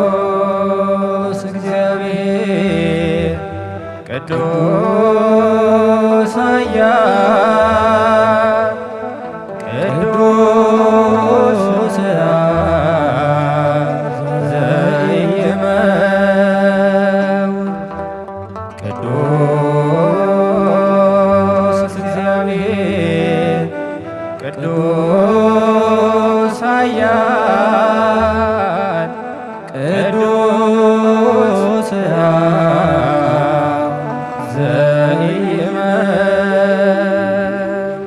ቅዱስ እግዚአብሔር ቅዱስ ኃያል ቅዱስ ዘኢይመውት ቅዱስ እግዚአብሔር ቅዱስ ኃያል ቅዱስ ዘኢይመውት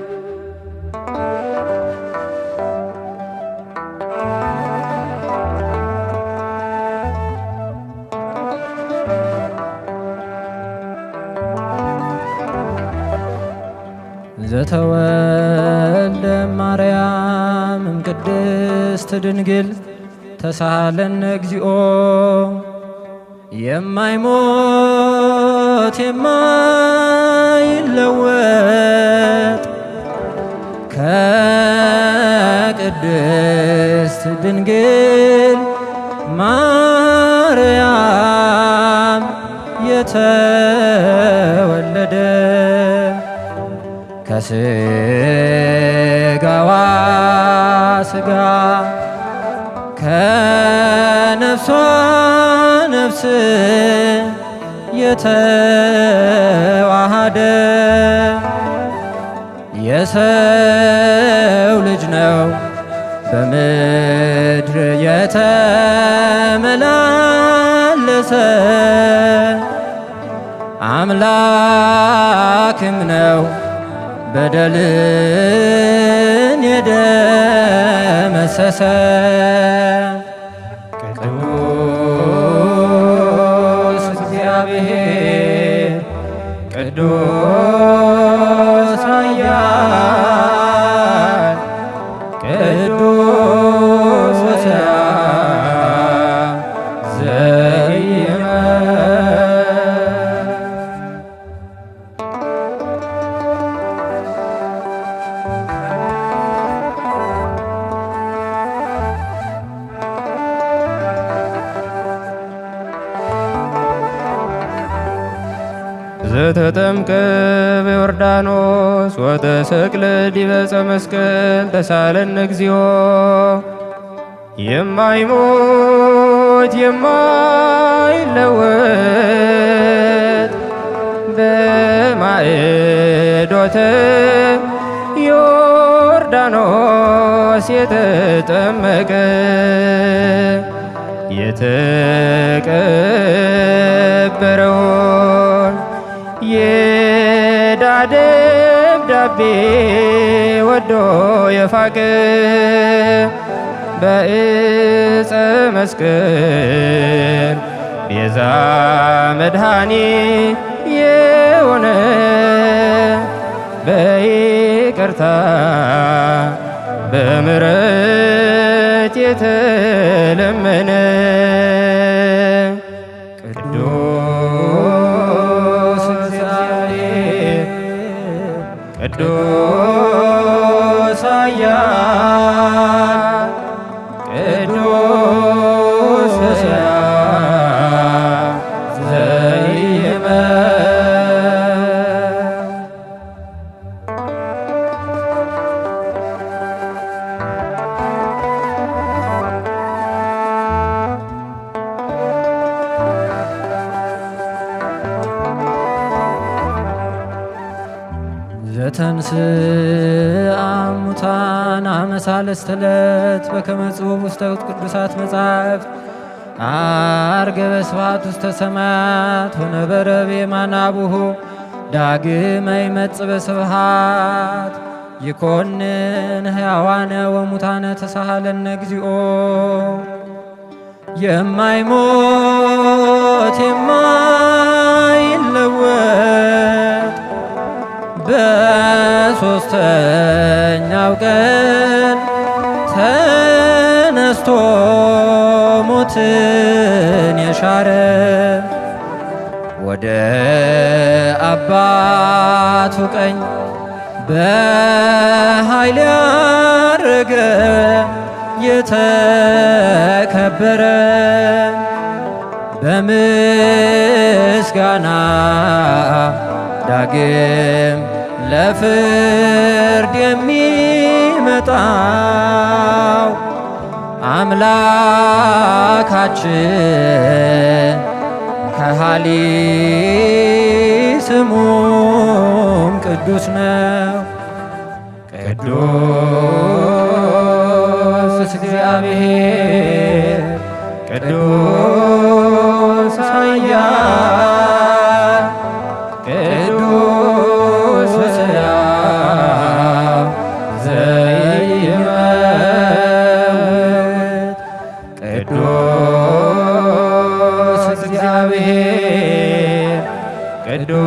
ዘተወልደ ማርያም እምቅድስት ድንግል ተሳሃለነ እግዚኦ የማይሞት የማይለወጥ ከቅድስት ድንግል ማርያም የተወለደ ከስጋዋ ስጋ ከነፍሷ ነፍስ የተዋሃደ የሰው ልጅ ነው በምድር የተመላለሰ አምላክም ነው በደልን የደመሰሰ ቅዱስ እግዚአብሔር ቅዱስ ኃያል ቅዱስ ዘተጠምቀ በዮርዳኖስ ወተሰቅለ ዲበ ዕፀ መስቀል ተሳለነ እግዚኦ የማይሞት የማይለወጥ በማዕዶተ ዮርዳኖስ የተጠመቀ የተቀበረውን የዕዳ ደብዳቤ ወዶ የፋቀ በዕፀ መስቀል ቤዛ መድኃኒ የሆነ በይቅርታ በምሕረት የተለመነ ቅዱስ እግዚአብሔር ቅዱስ ኃያል ቅዱስ ዘተንሥአ እሙታን አመ ሣልስት ዕለት በከመ ጽሑፍ ውስተ ቅዱሳት መጻሕፍት ዐርገ በስብሐት ውስተ ሰማያት ወነበረ በየማነ አቡሁ ዳግመ ይመጽእ በስብሐት ይኰንን ሕያዋነ ወሙታነ ተሳሃለነ እግዚኦ የማይሞት የማይለወጥ በሦስተኛው ቀን ተነስቶ ሞትን የሻረ ወደ አባቱ ቀኝ በኃይል ያረገ የተከበረ በምስጋና ዳግም ለፍርድ የሚመጣው አምላካችን ከሃሊ ስሙም ቅዱስ ነው። ቅዱስ እግዚአብሔር ቅዱስ ኃያል ቅዱስ ሕያው ዘይመውት ቅዱስ እግዚአብሔር ቅዱስ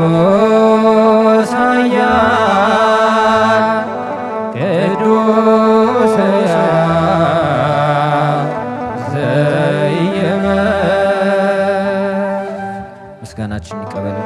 ኃያል ቅዱስ ሕያው ዘይመውት ምስጋናችን ይቀበል።